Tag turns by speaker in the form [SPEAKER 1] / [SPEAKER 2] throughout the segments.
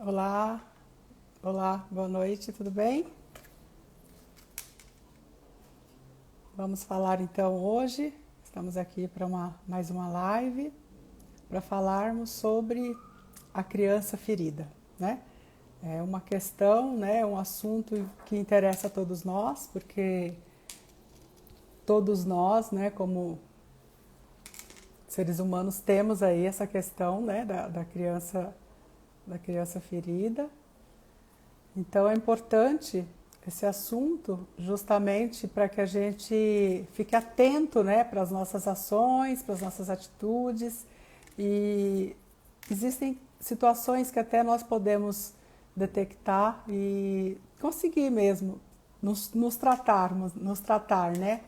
[SPEAKER 1] Olá, olá, boa noite, tudo bem? Vamos falar então hoje, estamos aqui para mais uma live, para falarmos sobre a criança ferida, né? É uma questão, né, um assunto que interessa a todos nós, porque todos nós, né, como seres humanos, temos aí essa questão, né, da criança ferida. Então é importante esse assunto justamente para que a gente fique atento, né, para as nossas ações, para as nossas atitudes. E existem situações que até nós podemos detectar e conseguir mesmo nos tratar, né?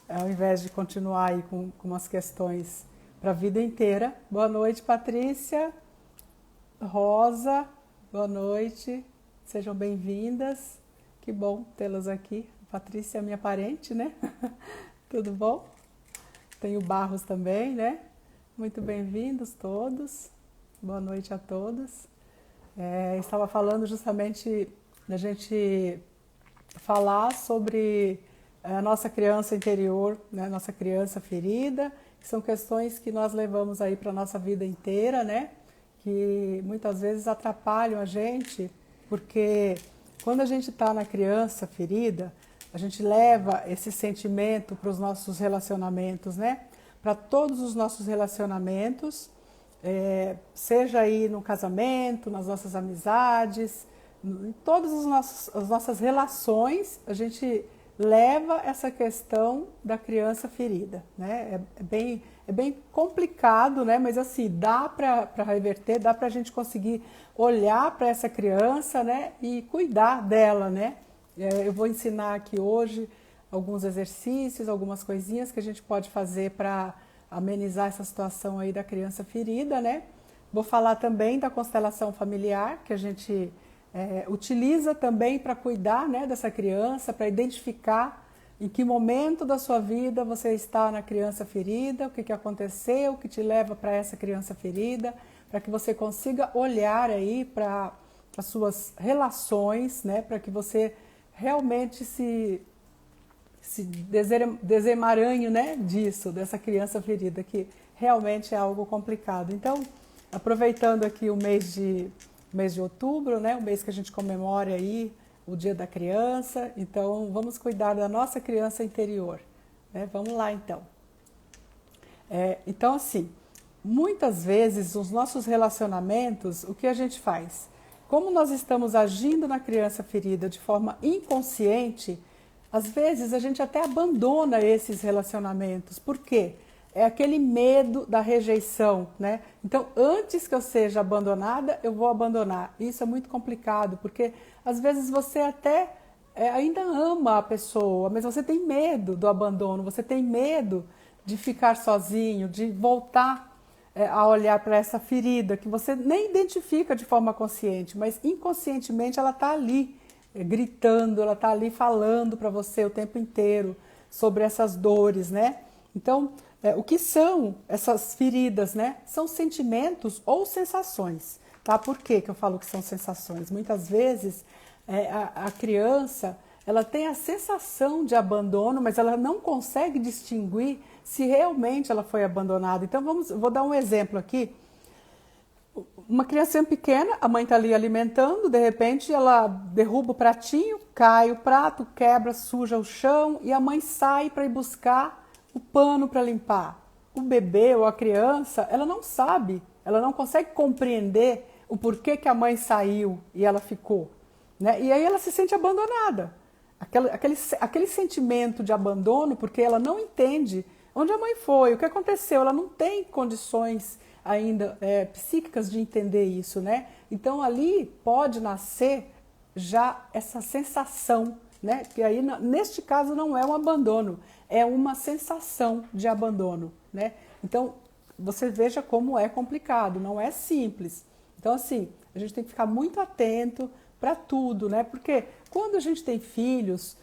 [SPEAKER 1] Ao invés de continuar aí com umas questões para a vida inteira. Boa noite, Patrícia, Rosa, boa noite. Sejam bem-vindas, que bom tê-las aqui. Patrícia é minha parente, né? Tudo bom? Tem o Barros também, né? Muito bem-vindos todos, boa noite a todos. Estava falando justamente da gente falar sobre a nossa criança interior, né? Nossa criança ferida, que são questões que nós levamos aí para a nossa vida inteira, né? Que muitas vezes atrapalham a gente, porque quando a gente está na criança ferida, a gente leva esse sentimento para os nossos relacionamentos, né? Para todos os nossos relacionamentos, seja aí no casamento, nas nossas amizades, em todas as nossas relações, a gente leva essa questão da criança ferida, né? É bem complicado, né? Mas assim, dá para reverter, dá para a gente conseguir olhar para essa criança, né? E cuidar dela, né? Eu vou ensinar aqui hoje alguns exercícios, algumas coisinhas que a gente pode fazer para amenizar essa situação aí da criança ferida, né? Vou falar também da constelação familiar, que a gente utiliza também para cuidar, né, dessa criança, para identificar em que momento da sua vida você está na criança ferida, o que aconteceu, o que te leva para essa criança ferida, para que você consiga olhar aí para as suas relações, né, para que você realmente se desemaranhe, né, disso, dessa criança ferida, que realmente é algo complicado. Então, aproveitando aqui o mês de outubro, né, o mês que a gente comemora aí o Dia da Criança, então vamos cuidar da nossa criança interior, né? Vamos lá então. Então assim, muitas vezes os nossos relacionamentos, o que a gente faz? Como nós estamos agindo na criança ferida de forma inconsciente, às vezes a gente até abandona esses relacionamentos. Por quê? É aquele medo da rejeição, né? Então, antes que eu seja abandonada, eu vou abandonar. Isso é muito complicado, porque às vezes você até ainda ama a pessoa, mas você tem medo do abandono, você tem medo de ficar sozinho, de voltar a olhar para essa ferida que você nem identifica de forma consciente, mas inconscientemente ela está ali gritando, ela está ali falando para você o tempo inteiro sobre essas dores, né? Então, o que são essas feridas, né? São sentimentos ou sensações, tá? Por que eu falo que são sensações? Muitas vezes a criança, ela tem a sensação de abandono, mas ela não consegue distinguir se realmente ela foi abandonada. Então, vou dar um exemplo aqui. Uma criança pequena, a mãe está ali alimentando, de repente ela derruba o pratinho, cai o prato, quebra, suja o chão e a mãe sai para ir buscar o pano para limpar. O bebê ou a criança, ela não sabe, ela não consegue compreender o porquê que a mãe saiu e ela ficou, né? E aí ela se sente abandonada. Aquele sentimento de abandono, porque ela não entende onde a mãe foi, o que aconteceu, ela não tem condições ainda psíquicas de entender isso, né? Então ali pode nascer já essa sensação, né? Que aí neste caso não é um abandono, é uma sensação de abandono, né? Então você veja como é complicado, não é simples. Então assim, a gente tem que ficar muito atento para tudo, né? Porque quando a gente tem filhos,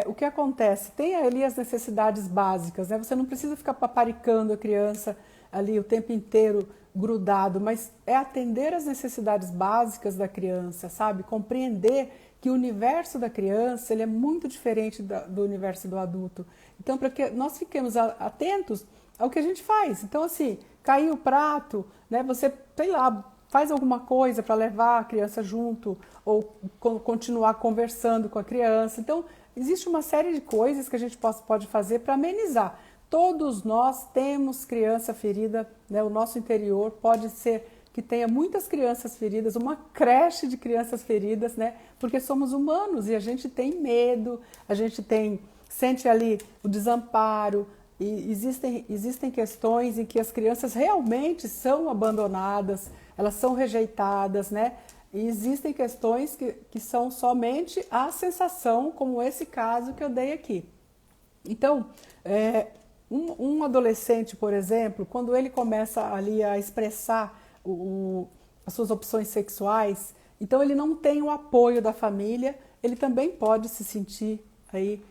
[SPEAKER 1] o que acontece? Tem ali as necessidades básicas, né? Você não precisa ficar paparicando a criança ali o tempo inteiro grudado, mas é atender às necessidades básicas da criança, sabe? Compreender que o universo da criança ele é muito diferente do universo do adulto. Então, para que nós fiquemos atentos ao que a gente faz. Então, assim, caiu o prato, né? Você, sei lá, faz alguma coisa para levar a criança junto ou continuar conversando com a criança. Então, existe uma série de coisas que a gente pode fazer para amenizar. Todos nós temos criança ferida, né? O nosso interior pode ser que tenha muitas crianças feridas, uma creche de crianças feridas, né? Porque somos humanos e a gente tem medo, a gente sente ali o desamparo, e existem questões em que as crianças realmente são abandonadas, elas são rejeitadas, né? E existem questões que são somente a sensação, como esse caso que eu dei aqui. Então, um adolescente, por exemplo, quando ele começa ali a expressar as suas opções sexuais, então ele não tem o apoio da família, ele também pode se sentir aí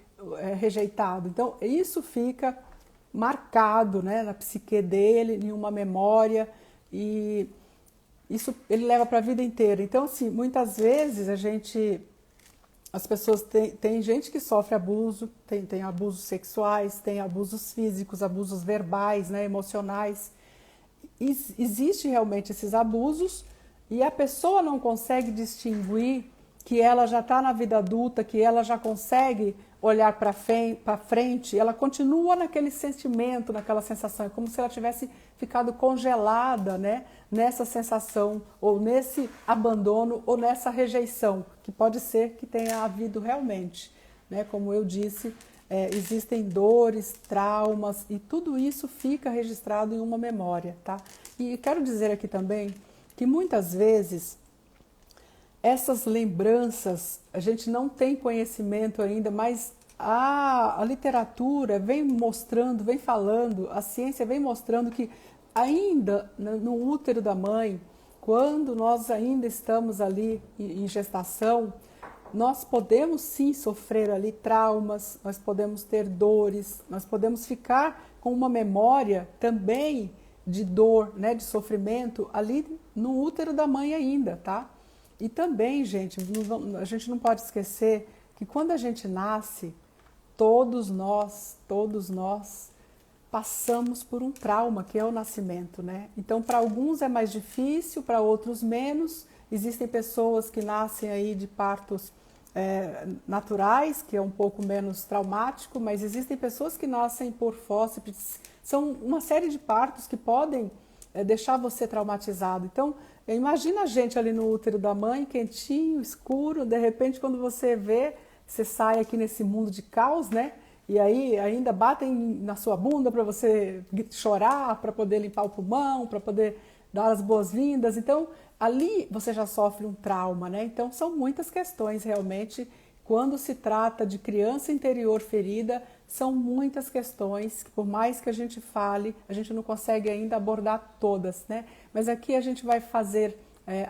[SPEAKER 1] rejeitado. Então, isso fica marcado, né, na psique dele, em uma memória, e isso ele leva para a vida inteira. Então, assim, muitas vezes as pessoas tem gente que sofre abuso, tem abusos sexuais, tem abusos físicos, abusos verbais, né, emocionais. Existe realmente esses abusos e a pessoa não consegue distinguir que ela já está na vida adulta, que ela já consegue olhar para frente, ela continua naquele sentimento, naquela sensação, é como se ela tivesse ficado congelada, né, nessa sensação, ou nesse abandono, ou nessa rejeição, que pode ser que tenha havido realmente, né, como eu disse, existem dores, traumas, e tudo isso fica registrado em uma memória, tá? E quero dizer aqui também que muitas vezes essas lembranças, a gente não tem conhecimento ainda, mas a literatura vem mostrando, vem falando, a ciência vem mostrando que ainda no útero da mãe, quando nós ainda estamos ali em gestação, nós podemos sim sofrer ali traumas, nós podemos ter dores, nós podemos ficar com uma memória também de dor, né, de sofrimento ali no útero da mãe ainda, tá? E também, gente, a gente não pode esquecer que quando a gente nasce, todos nós passamos por um trauma, que é o nascimento, né? Então, para alguns é mais difícil, para outros menos. Existem pessoas que nascem aí de partos naturais, que é um pouco menos traumático, mas existem pessoas que nascem por fórceps. São uma série de partos que podem deixar você traumatizado. Então, imagina a gente ali no útero da mãe, quentinho, escuro, de repente quando você vê, você sai aqui nesse mundo de caos, né? E aí ainda batem na sua bunda para você chorar, para poder limpar o pulmão, para poder dar as boas-vindas. Então, ali você já sofre um trauma, né? Então, são muitas questões realmente. Quando se trata de criança interior ferida, são muitas questões que, por mais que a gente fale, a gente não consegue ainda abordar todas, né? Mas aqui a gente vai fazer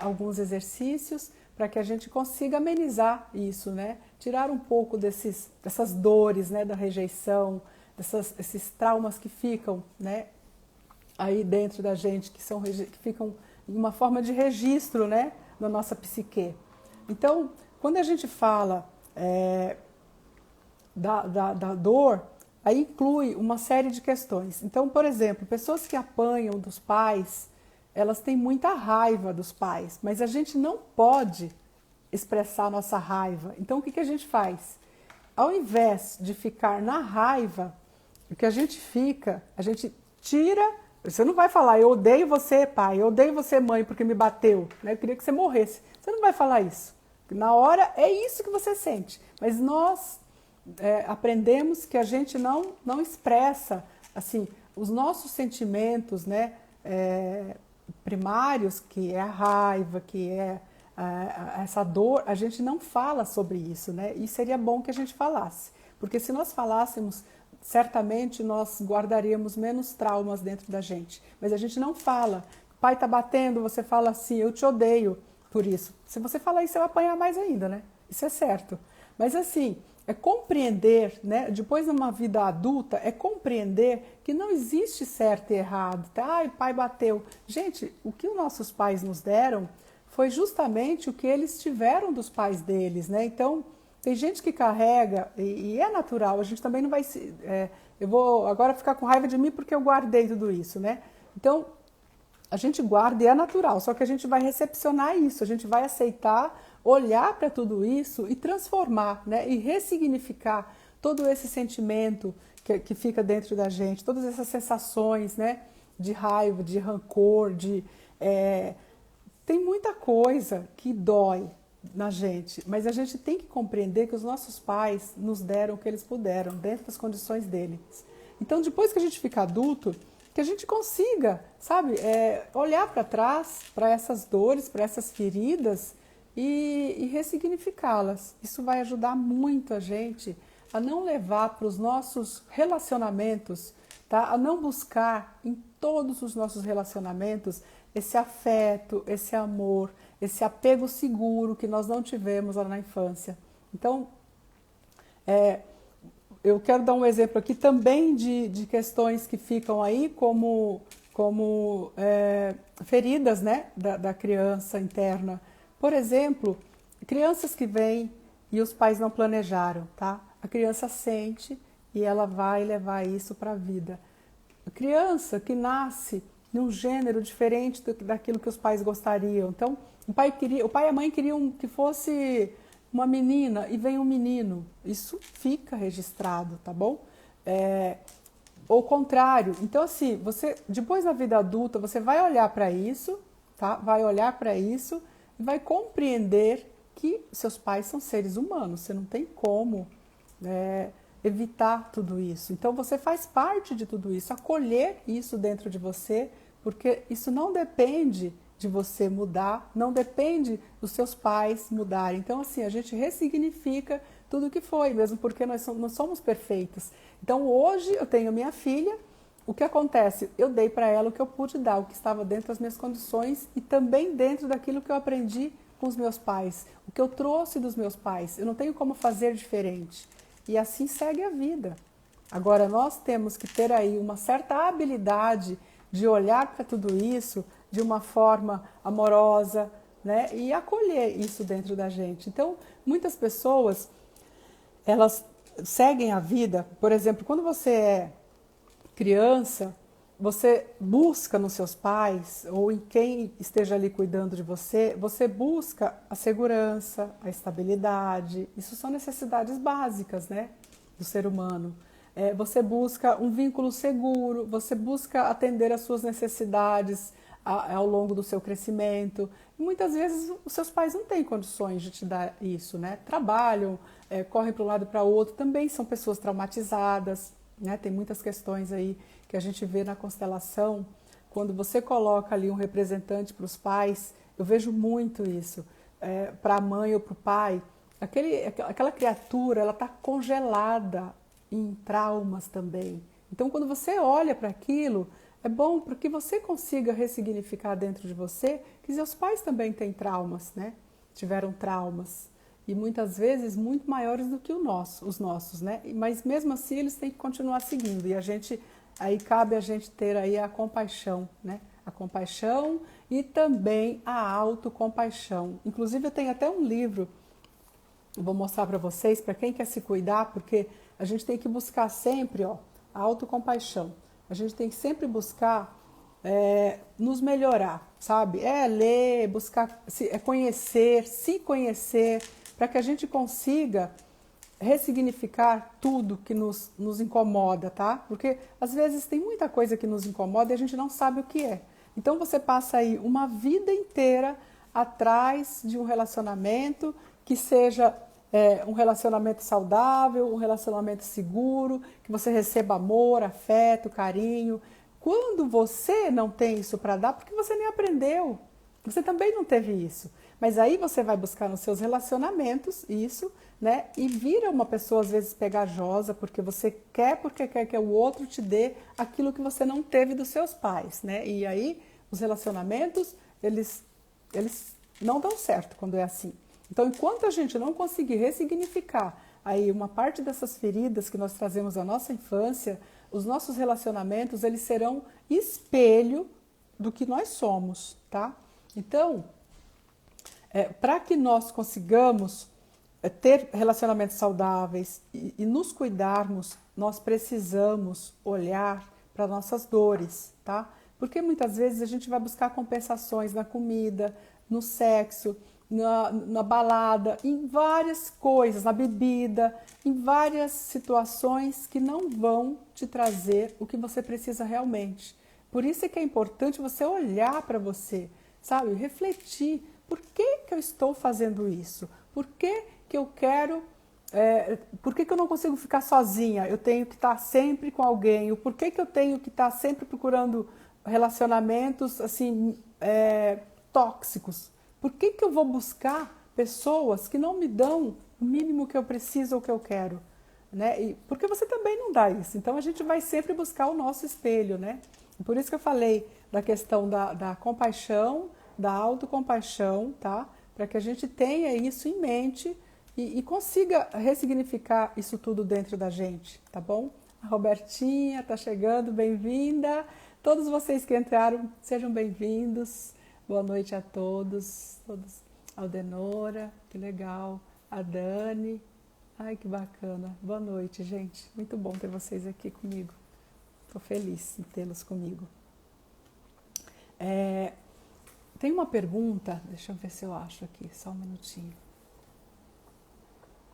[SPEAKER 1] alguns exercícios para que a gente consiga amenizar isso, né? Tirar um pouco dessas dores, né, da rejeição, esses traumas que ficam, né, aí dentro da gente, que ficam em uma forma de registro, né, na nossa psique. Então, quando a gente fala da dor, aí inclui uma série de questões. Então, por exemplo, pessoas que apanham dos pais, elas têm muita raiva dos pais, mas a gente não pode expressar a nossa raiva. Então, o que a gente faz? Ao invés de ficar na raiva, o que a gente tira. Você não vai falar, eu odeio você, pai, eu odeio você, mãe, porque me bateu, né? Eu queria que você morresse. Você não vai falar isso. Na hora é isso que você sente. Mas nós aprendemos que a gente não expressa assim, os nossos sentimentos, né, primários, que é a raiva, que é essa dor, a gente não fala sobre isso, né? E seria bom que a gente falasse. Porque se nós falássemos, certamente nós guardaríamos menos traumas dentro da gente. Mas a gente não fala. O pai está batendo, você fala assim, eu te odeio por isso. Se você falar isso, você vai apanhar mais ainda, né? Isso é certo. Mas assim, é compreender, né? Depois numa vida adulta, é compreender que não existe certo e errado, tá? Ai, pai bateu. Gente, o que os nossos pais nos deram foi justamente o que eles tiveram dos pais deles, né? Então, tem gente que carrega, e é natural, a gente também não vai se... eu vou agora ficar com raiva de mim porque eu guardei tudo isso, né? Então, a gente guarda e é natural, só que a gente vai recepcionar isso, a gente vai aceitar, olhar para tudo isso e transformar, né? E ressignificar todo esse sentimento que fica dentro da gente, todas essas sensações, né? De raiva, de rancor, tem muita coisa que dói na gente, mas a gente tem que compreender que os nossos pais nos deram o que eles puderam, dentro das condições deles. Então, depois que a gente fica adulto, que a gente consiga, sabe, olhar para trás, para essas dores, para essas feridas e ressignificá-las. Isso vai ajudar muito a gente a não levar para os nossos relacionamentos, tá? A não buscar em todos os nossos relacionamentos esse afeto, esse amor, esse apego seguro que nós não tivemos lá na infância. Então, eu quero dar um exemplo aqui também de questões que ficam aí como feridas, né, da criança interna. Por exemplo, crianças que vêm e os pais não planejaram, tá? A criança sente e ela vai levar isso para a vida. A criança que nasce num gênero diferente daquilo que os pais gostariam. Então, o pai e a mãe queriam que fosse uma menina e vem um menino. Isso fica registrado, tá bom? Ou contrário. Então, assim, você depois na vida adulta, você vai olhar para isso, tá? Vai olhar para isso e vai compreender que seus pais são seres humanos. Você não tem como evitar tudo isso. Então, você faz parte de tudo isso, acolher isso dentro de você, porque isso não depende de você mudar, não depende dos seus pais mudarem. Então, assim, a gente ressignifica tudo o que foi, mesmo porque nós somos perfeitos. Então, hoje eu tenho minha filha, o que acontece? Eu dei para ela o que eu pude dar, o que estava dentro das minhas condições e também dentro daquilo que eu aprendi com os meus pais, o que eu trouxe dos meus pais. Eu não tenho como fazer diferente. E assim segue a vida. Agora, nós temos que ter aí uma certa habilidade de olhar para tudo isso de uma forma amorosa, né? E acolher isso dentro da gente. Então, muitas pessoas, elas seguem a vida, por exemplo, quando você é criança, você busca nos seus pais ou em quem esteja ali cuidando de você, você busca a segurança, a estabilidade. Isso são necessidades básicas, né, do ser humano. Você busca um vínculo seguro, você busca atender às suas necessidades ao longo do seu crescimento. E muitas vezes os seus pais não têm condições de te dar isso, né? Trabalham, correm para um lado e para o outro, também são pessoas traumatizadas, né? Tem muitas questões aí que a gente vê na constelação. Quando você coloca ali um representante para os pais, eu vejo muito isso, para a mãe ou para o pai, aquela criatura, ela está congelada em traumas também. Então, quando você olha para aquilo, é bom porque você consiga ressignificar dentro de você que seus pais também têm traumas, né? Tiveram traumas. E muitas vezes muito maiores do que os nossos, né? Mas mesmo assim eles têm que continuar seguindo. E aí cabe a gente ter aí a compaixão, né? A compaixão e também a autocompaixão. Inclusive eu tenho até um livro, eu vou mostrar para vocês, para quem quer se cuidar, porque a gente tem que buscar sempre, a autocompaixão. A gente tem que sempre buscar nos melhorar, sabe? Ler, buscar, conhecer, se conhecer, para que a gente consiga ressignificar tudo que nos incomoda, tá? Porque às vezes tem muita coisa que nos incomoda e a gente não sabe o que é. Então você passa aí uma vida inteira atrás de um relacionamento que seja um relacionamento saudável, um relacionamento seguro, que você receba amor, afeto, carinho. Quando você não tem isso para dar, porque você nem aprendeu, você também não teve isso. Mas aí você vai buscar nos seus relacionamentos isso, né? E vira uma pessoa às vezes pegajosa, porque quer que o outro te dê aquilo que você não teve dos seus pais, né? E aí os relacionamentos, eles não dão certo quando é assim. Então, enquanto a gente não conseguir ressignificar aí uma parte dessas feridas que nós trazemos da nossa infância, os nossos relacionamentos, eles serão espelho do que nós somos, tá? Então, para que nós consigamos ter relacionamentos saudáveis e nos cuidarmos, nós precisamos olhar para nossas dores, tá? Porque muitas vezes a gente vai buscar compensações na comida, no sexo, na balada, em várias coisas, na bebida, em várias situações que não vão te trazer o que você precisa realmente. Por isso é que é importante você olhar para você, sabe? Refletir. Por que eu estou fazendo isso? Por que eu quero... por que eu não consigo ficar sozinha? Eu tenho que estar sempre com alguém. Por que eu tenho que estar sempre procurando relacionamentos assim, tóxicos? Por que eu vou buscar pessoas que não me dão o mínimo que eu preciso ou que eu quero? Né? Porque você também não dá isso. Então a gente vai sempre buscar o nosso espelho, né? Por isso que eu falei da questão da compaixão, da autocompaixão, tá? Para que a gente tenha isso em mente e consiga ressignificar isso tudo dentro da gente, tá bom? A Robertinha tá chegando, bem-vinda. Todos vocês que entraram, sejam bem-vindos. Boa noite a todos. Aldenora, que legal. A Dani, ai que bacana. Boa noite, gente. Muito bom ter vocês aqui comigo. Estou feliz em tê-los comigo. Tem uma pergunta, deixa eu ver se eu acho aqui, só um minutinho.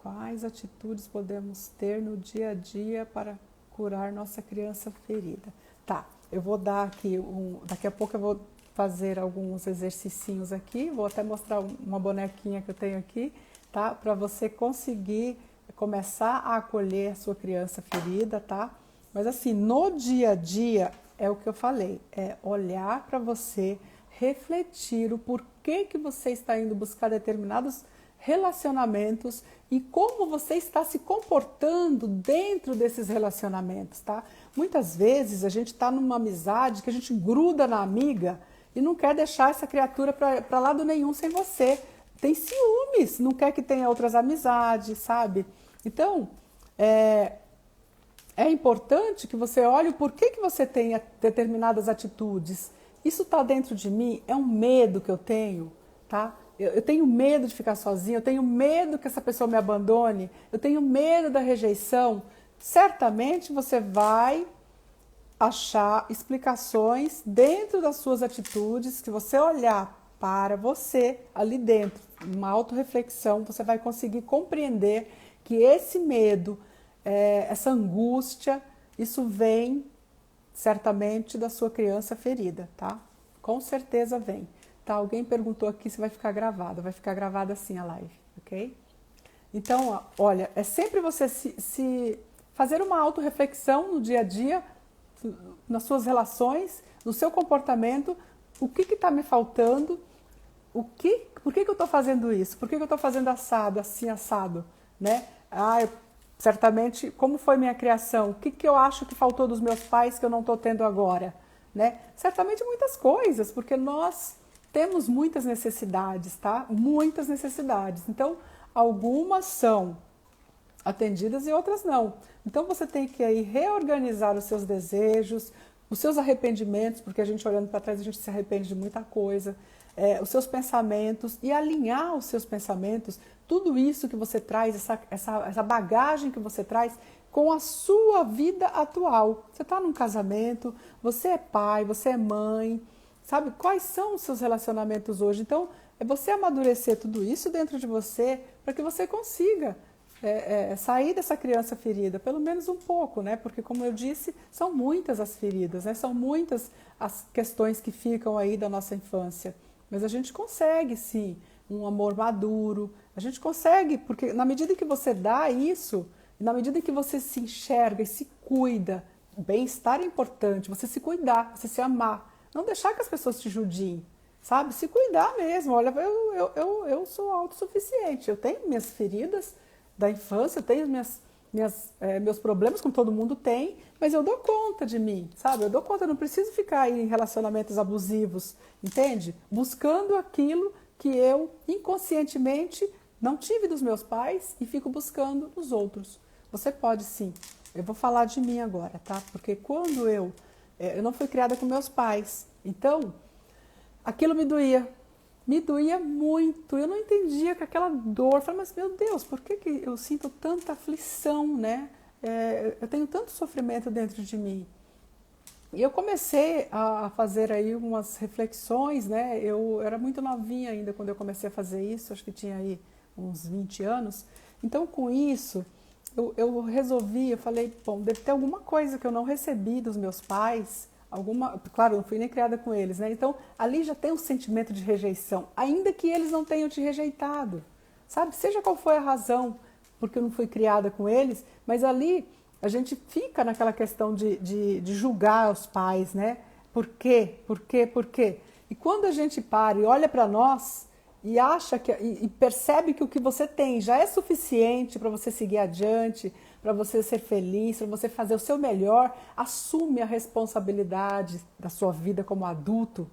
[SPEAKER 1] Quais atitudes podemos ter no dia a dia para curar nossa criança ferida? Tá, eu vou dar aqui, daqui a pouco eu vou fazer alguns exercicinhos aqui, vou até mostrar uma bonequinha que eu tenho aqui, tá? Para você conseguir começar a acolher a sua criança ferida, tá? Mas assim, no dia a dia, é o que eu falei, é olhar para você, refletir o porquê que você está indo buscar determinados relacionamentos e como você está se comportando dentro desses relacionamentos, tá? Muitas vezes a gente está numa amizade que a gente gruda na amiga e não quer deixar essa criatura para lado nenhum sem você. Tem ciúmes, não quer que tenha outras amizades, sabe? Então, é importante que você olhe o porquê que você tem determinadas atitudes. Isso está dentro de mim? É um medo que eu tenho, tá? Eu tenho medo de ficar sozinha, eu tenho medo que essa pessoa me abandone, eu tenho medo da rejeição. Certamente você vai achar explicações dentro das suas atitudes, que você olhar para você ali dentro, uma autorreflexão, você vai conseguir compreender que esse medo, essa angústia, isso vem certamente da sua criança ferida, tá? Com certeza vem. Tá, alguém perguntou aqui se vai ficar gravada assim a live, ok? Então, olha, é sempre você se fazer uma autorreflexão no dia a dia, nas suas relações, no seu comportamento, o que está me faltando, por que eu estou fazendo isso, por que eu estou fazendo assado, assim assado, né? Certamente, como foi minha criação, o que eu acho que faltou dos meus pais que eu não estou tendo agora, né? Certamente muitas coisas, porque nós temos muitas necessidades, tá? Muitas necessidades. Então, algumas são atendidas e outras não. Então, você tem que aí reorganizar os seus desejos, os seus arrependimentos, porque a gente olhando para trás, a gente se arrepende de muita coisa, os seus pensamentos e alinhar os seus pensamentos, tudo isso que você traz, essa bagagem que você traz com a sua vida atual. Você está num casamento, você é pai, você é mãe, sabe? Quais são os seus relacionamentos hoje? Então, é você amadurecer tudo isso dentro de você para que você consiga sair dessa criança ferida, pelo menos um pouco, né? Porque, como eu disse, são muitas as feridas, né? São muitas as questões que ficam aí da nossa infância. Mas a gente consegue, sim, um amor maduro. A gente consegue, porque na medida que você dá isso, na medida que você se enxerga e se cuida, o bem-estar é importante, você se cuidar, você se amar. Não deixar que as pessoas te judiem, sabe? Se cuidar mesmo. Olha, eu sou autossuficiente, eu tenho minhas feridas da infância, eu tenho meus problemas, como todo mundo tem, mas eu dou conta de mim, sabe? Eu dou conta, eu não preciso ficar em relacionamentos abusivos, entende? Buscando aquilo que eu inconscientemente não tive dos meus pais e fico buscando nos outros. Você pode sim. Eu vou falar de mim agora, tá? Porque quando eu não fui criada com meus pais, então aquilo me doía muito. Eu não entendia com aquela dor. Eu falei, mas meu Deus, por que eu sinto tanta aflição, né? Eu tenho tanto sofrimento dentro de mim. E eu comecei a fazer aí umas reflexões, né? Eu era muito novinha ainda quando eu comecei a fazer isso, acho que tinha aí uns 20 anos. Então, com isso, eu resolvi, eu falei, bom, deve ter alguma coisa que eu não recebi dos meus pais, claro, eu não fui nem criada com eles, né? Então, ali já tem um sentimento de rejeição, ainda que eles não tenham te rejeitado, sabe? Seja qual foi a razão porque eu não fui criada com eles, mas ali a gente fica naquela questão de julgar os pais, né? Por quê? Por quê? Por quê? E quando a gente para e olha para nós e acha e percebe que o que você tem já é suficiente para você seguir adiante, para você ser feliz, para você fazer o seu melhor, assume a responsabilidade da sua vida como adulto,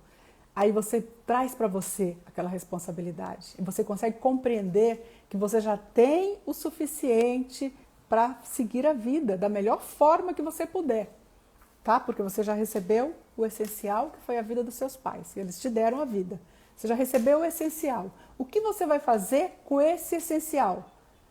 [SPEAKER 1] aí você traz para você aquela responsabilidade e você consegue compreender que você já tem o suficiente para seguir a vida da melhor forma que você puder, tá? Porque você já recebeu o essencial, que foi a vida dos seus pais, e eles te deram a vida. Você já recebeu o essencial. O que você vai fazer com esse essencial?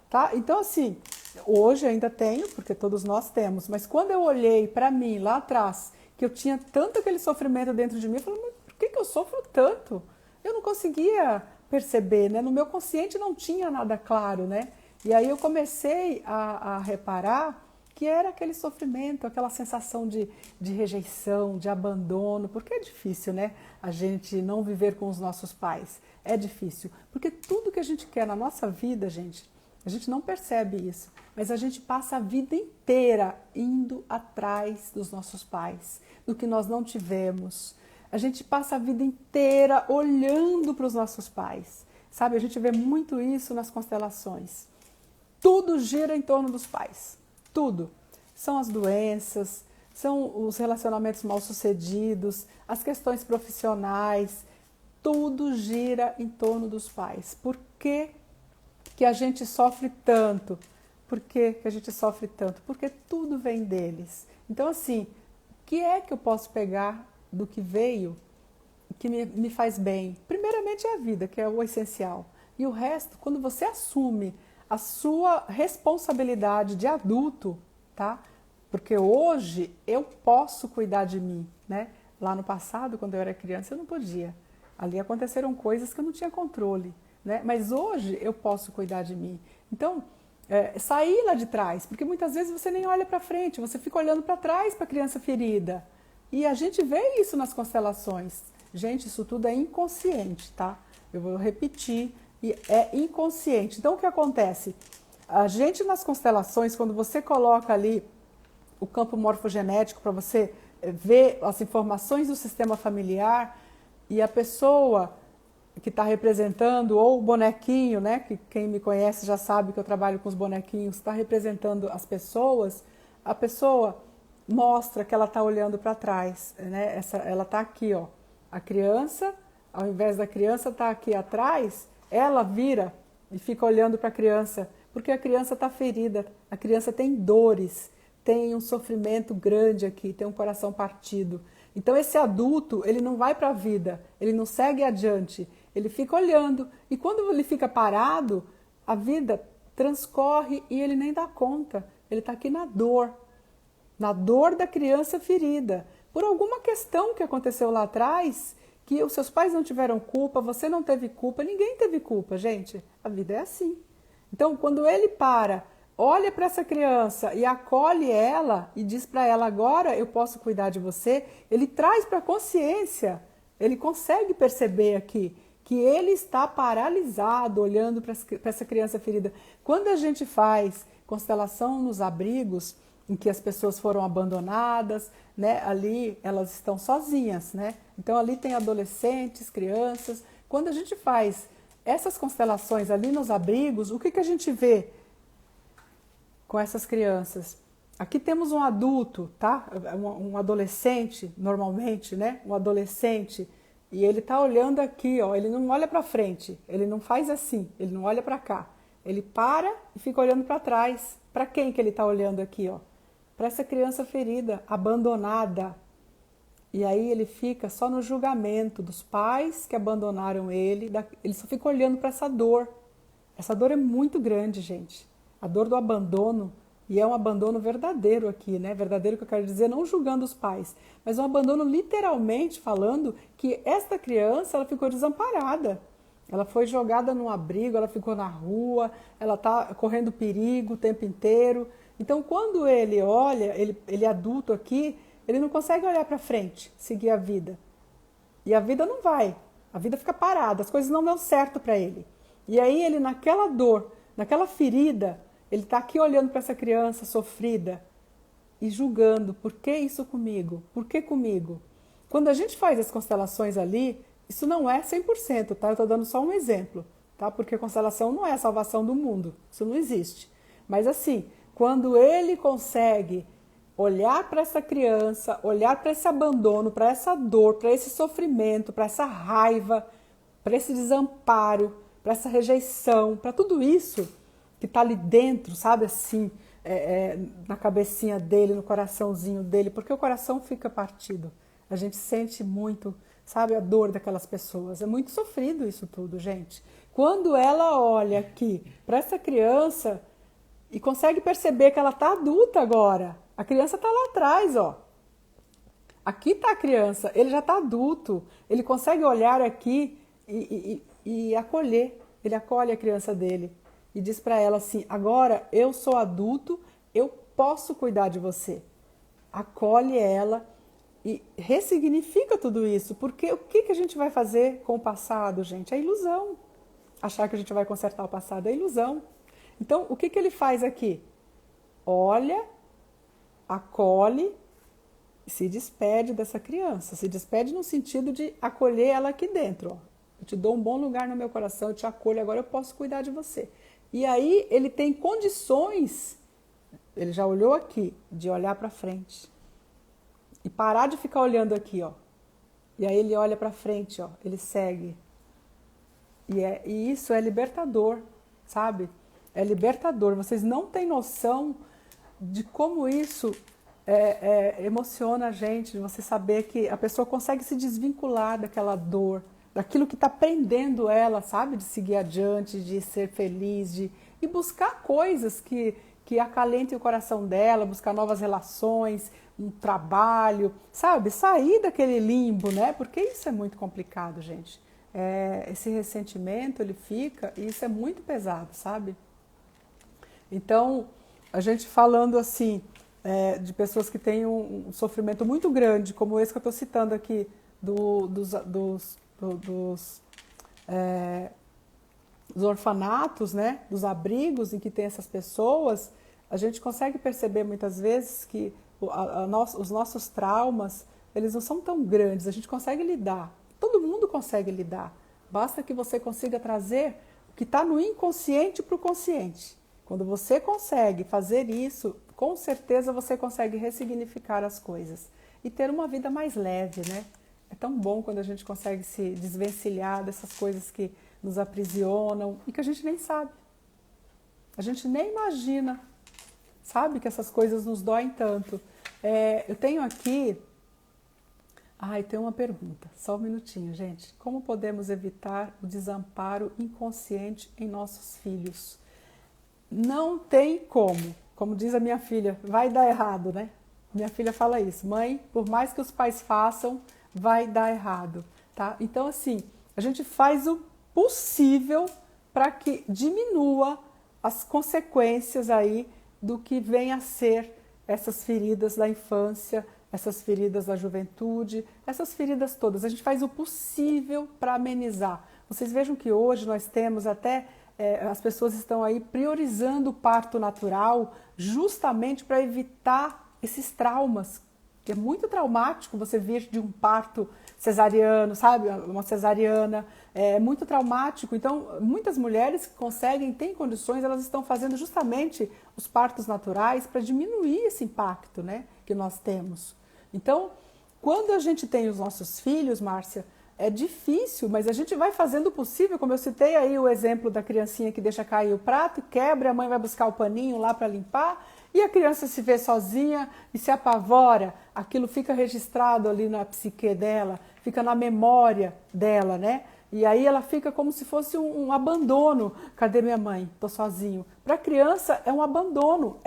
[SPEAKER 1] Tá? Então, assim, hoje ainda tenho, porque todos nós temos, mas quando eu olhei para mim lá atrás, que eu tinha tanto aquele sofrimento dentro de mim, eu falei, mas por que eu sofro tanto? Eu não conseguia perceber, né? No meu consciente não tinha nada claro, né? E aí eu comecei a reparar que era aquele sofrimento, aquela sensação de rejeição, de abandono, porque é difícil, né? A gente não viver com os nossos pais. É difícil, porque tudo que a gente quer na nossa vida, gente, a gente não percebe isso, mas a gente passa a vida inteira indo atrás dos nossos pais, do que nós não tivemos. A gente passa a vida inteira olhando para os nossos pais, sabe? A gente vê muito isso nas constelações. Tudo gira em torno dos pais, tudo. São as doenças, são os relacionamentos mal-sucedidos, as questões profissionais, tudo gira em torno dos pais. Por que a gente sofre tanto? Por que a gente sofre tanto? Porque tudo vem deles. Então, assim, o que é que eu posso pegar do que veio que me faz bem? Primeiramente é a vida, que é o essencial. E o resto, quando você assume a sua responsabilidade de adulto, tá? Porque hoje eu posso cuidar de mim, né? Lá no passado, quando eu era criança, eu não podia. Ali aconteceram coisas que eu não tinha controle, né? Mas hoje eu posso cuidar de mim. Então, sair lá de trás, porque muitas vezes você nem olha para frente, você fica olhando para trás para a criança ferida. E a gente vê isso nas constelações. Gente, isso tudo é inconsciente, tá? Eu vou repetir. E é inconsciente. Então, o que acontece? A gente, nas constelações, quando você coloca ali o campo morfogenético para você ver as informações do sistema familiar e a pessoa que está representando, ou o bonequinho, né? Que quem me conhece já sabe que eu trabalho com os bonequinhos, está representando as pessoas, a pessoa mostra que ela está olhando para trás, né? Ela está aqui, ó. A criança, ao invés da criança estar aqui atrás, ela vira e fica olhando para a criança, porque a criança está ferida, a criança tem dores, tem um sofrimento grande aqui, tem um coração partido. Então esse adulto, ele não vai para a vida, ele não segue adiante, ele fica olhando. E quando ele fica parado, a vida transcorre e ele nem dá conta. Ele está aqui na dor da criança ferida, por alguma questão que aconteceu lá atrás, que os seus pais não tiveram culpa, você não teve culpa, ninguém teve culpa, gente. A vida é assim. Então, quando ele olha para essa criança e acolhe ela e diz para ela, agora eu posso cuidar de você, ele traz para a consciência, ele consegue perceber aqui que ele está paralisado olhando para essa criança ferida. Quando a gente faz constelação nos abrigos, em que as pessoas foram abandonadas, né? Ali elas estão sozinhas, né? Então ali tem adolescentes, crianças. Quando a gente faz essas constelações ali nos abrigos, o que a gente vê com essas crianças? Aqui temos um adulto, tá? Um adolescente, normalmente, né? Um adolescente E ele está olhando aqui, ó, ele não olha para frente, ele não faz assim, ele não olha para cá. Ele para e fica olhando para trás. Para quem que ele está olhando aqui, ó? Para essa criança ferida, abandonada. E aí ele fica só no julgamento dos pais que abandonaram ele, ele só fica olhando para essa dor. Essa dor é muito grande, gente. A dor do abandono, e é um abandono verdadeiro aqui, né? Verdadeiro que eu quero dizer, não julgando os pais, mas um abandono literalmente falando que esta criança, ela ficou desamparada. Ela foi jogada num abrigo, ela ficou na rua, ela está correndo perigo o tempo inteiro. Então, quando ele olha, ele é adulto aqui, ele não consegue olhar para frente, seguir a vida. E a vida não vai, a vida fica parada, as coisas não dão certo para ele. E aí ele, naquela dor, naquela ferida, ele está aqui olhando para essa criança sofrida e julgando, por que isso comigo? Por que comigo? Quando a gente faz as constelações ali, isso não é 100%, tá? Eu estou dando só um exemplo, tá? Porque a constelação não é a salvação do mundo, isso não existe. Mas assim, quando ele consegue olhar para essa criança, olhar para esse abandono, para essa dor, para esse sofrimento, para essa raiva, para esse desamparo, para essa rejeição, para tudo isso que está ali dentro, sabe, assim, na cabecinha dele, no coraçãozinho dele, porque o coração fica partido. A gente sente muito, sabe, a dor daquelas pessoas. É muito sofrido isso tudo, gente. Quando ela olha aqui para essa criança e consegue perceber que ela está adulta agora, a criança está lá atrás, ó. Aqui está a criança, ele já está adulto, ele consegue olhar aqui e acolher. Ele acolhe a criança dele e diz para ela assim: agora eu sou adulto, eu posso cuidar de você. Acolhe ela e ressignifica tudo isso, porque o que a gente vai fazer com o passado, gente? É ilusão. Achar que a gente vai consertar o passado é ilusão. Então, o que ele faz aqui? Olha, acolhe e se despede dessa criança. Se despede no sentido de acolher ela aqui dentro. Ó. Eu te dou um bom lugar no meu coração, eu te acolho, agora eu posso cuidar de você. E aí ele tem condições, ele já olhou aqui, de olhar para frente. E parar de ficar olhando aqui, ó. E aí ele olha para frente, ó, ele segue. E isso é libertador, sabe? É libertador. Vocês não têm noção de como isso emociona a gente, de você saber que a pessoa consegue se desvincular daquela dor, daquilo que está prendendo ela, sabe? De seguir adiante, de ser feliz, e buscar coisas que acalentem o coração dela, buscar novas relações, um trabalho, sabe? Sair daquele limbo, né? Porque isso é muito complicado, gente. Esse ressentimento, ele fica, e isso é muito pesado, sabe? Então, a gente falando assim, de pessoas que têm um sofrimento muito grande, como esse que eu estou citando aqui, dos orfanatos, né? Dos abrigos em que tem essas pessoas, a gente consegue perceber muitas vezes que os nossos traumas, eles não são tão grandes, a gente consegue lidar. Todo mundo consegue lidar. Basta que você consiga trazer o que está no inconsciente para o consciente. Quando você consegue fazer isso, com certeza você consegue ressignificar as coisas e ter uma vida mais leve, né? É tão bom quando a gente consegue se desvencilhar dessas coisas que nos aprisionam e que a gente nem sabe. A gente nem imagina, sabe, que essas coisas nos doem tanto. Eu tenho aqui... tem uma pergunta, só um minutinho, gente. Como podemos evitar o desamparo inconsciente em nossos filhos? Não tem como diz a minha filha, vai dar errado, né? Minha filha fala isso, mãe, por mais que os pais façam, vai dar errado, tá? Então, assim, a gente faz o possível para que diminua as consequências aí do que vem a ser essas feridas da infância, essas feridas da juventude, essas feridas todas. A gente faz o possível para amenizar. Vocês vejam que hoje nós temos até, as pessoas estão aí priorizando o parto natural justamente para evitar esses traumas, que é muito traumático você vir de um parto cesariano, sabe? Uma cesariana, é muito traumático. Então, muitas mulheres que conseguem, têm condições, elas estão fazendo justamente os partos naturais para diminuir esse impacto, né, que nós temos. Então, quando a gente tem os nossos filhos, Márcia, é difícil, mas a gente vai fazendo o possível, como eu citei aí o exemplo da criancinha que deixa cair o prato, quebra, a mãe vai buscar o paninho lá para limpar, e a criança se vê sozinha e se apavora, aquilo fica registrado ali na psique dela, fica na memória dela, né? E aí ela fica como se fosse um abandono. Cadê minha mãe? Tô sozinho. Para a criança é um abandono,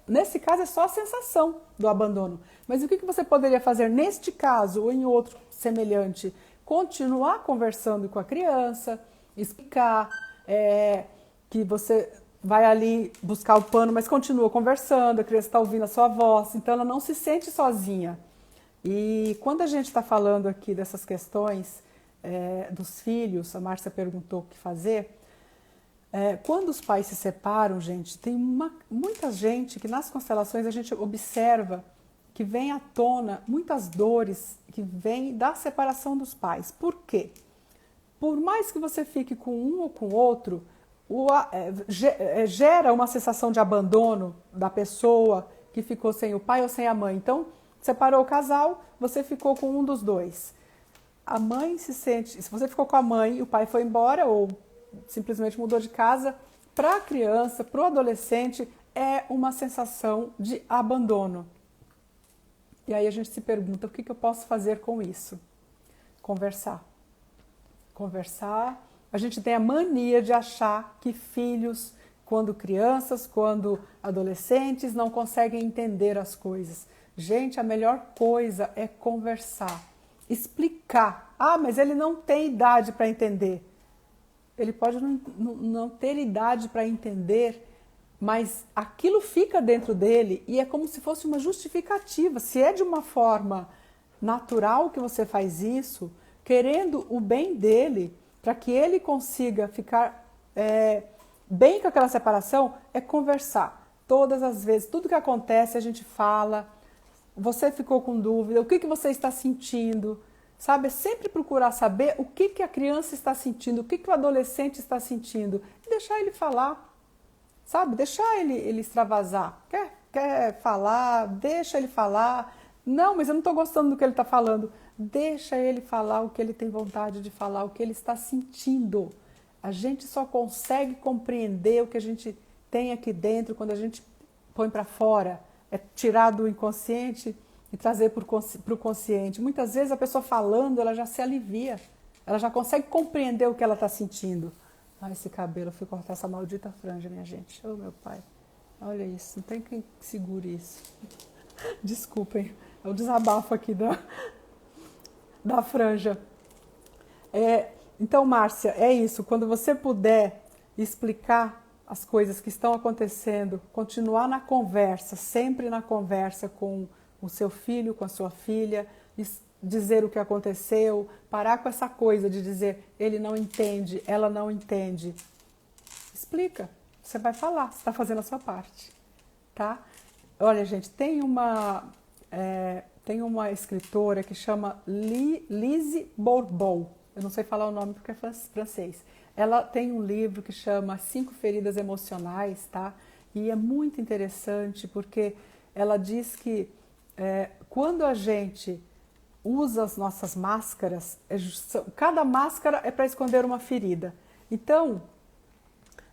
[SPEAKER 1] nesse caso é só a sensação do abandono. Mas o que você poderia fazer neste caso ou em outro semelhante? Continuar conversando com a criança, explicar que você vai ali buscar o pano, mas continua conversando, a criança está ouvindo a sua voz, então ela não se sente sozinha. E quando a gente está falando aqui dessas questões dos filhos, a Márcia perguntou o que fazer, quando os pais se separam, gente, tem muita gente que nas constelações a gente observa que vem à tona muitas dores que vêm da separação dos pais. Por quê? Por mais que você fique com um ou com outro, gera uma sensação de abandono da pessoa que ficou sem o pai ou sem a mãe. Então, separou o casal, você ficou com um dos dois. A mãe se sente... Se você ficou com a mãe e o pai foi embora ou simplesmente mudou de casa, para a criança, para o adolescente, é uma sensação de abandono. E aí a gente se pergunta, o que eu posso fazer com isso? Conversar. Conversar. A gente tem a mania de achar que filhos, quando crianças, quando adolescentes, não conseguem entender as coisas. Gente, a melhor coisa é conversar, explicar. Ah, mas ele não tem idade para entender. Ele pode não ter idade para entender, mas aquilo fica dentro dele e é como se fosse uma justificativa. Se é de uma forma natural que você faz isso, querendo o bem dele, para que ele consiga ficar bem com aquela separação, é conversar. Todas as vezes, tudo que acontece a gente fala, você ficou com dúvida, o que você está sentindo, sabe? É sempre procurar saber o que a criança está sentindo, o que o adolescente está sentindo e deixar ele falar, sabe? Deixar ele extravasar. Quer falar? Deixa ele falar. Não, mas eu não estou gostando do que ele está falando. Deixa ele falar o que ele tem vontade de falar, o que ele está sentindo. A gente só consegue compreender o que a gente tem aqui dentro quando a gente põe para fora. É tirar do inconsciente e trazer para o consciente. Muitas vezes a pessoa falando, ela já se alivia. Ela já consegue compreender o que ela está sentindo. Ah, esse cabelo, eu fui cortar essa maldita franja, minha gente. Oh, meu pai. Olha isso, não tem quem segure isso. Desculpem, é o desabafo aqui da franja. Então, Márcia, é isso. Quando você puder explicar as coisas que estão acontecendo, continuar na conversa, sempre na conversa com o seu filho, com a sua filha, dizer o que aconteceu, parar com essa coisa de dizer ele não entende, ela não entende. Explica, você vai falar, você está fazendo a sua parte, tá? Olha, gente, tem uma escritora que chama Lise Bourbeau, eu não sei falar o nome porque é francês. Ela tem um livro que chama 5 Feridas Emocionais, tá? E é muito interessante porque ela diz que quando a gente usa as nossas máscaras, cada máscara é para esconder uma ferida. Então,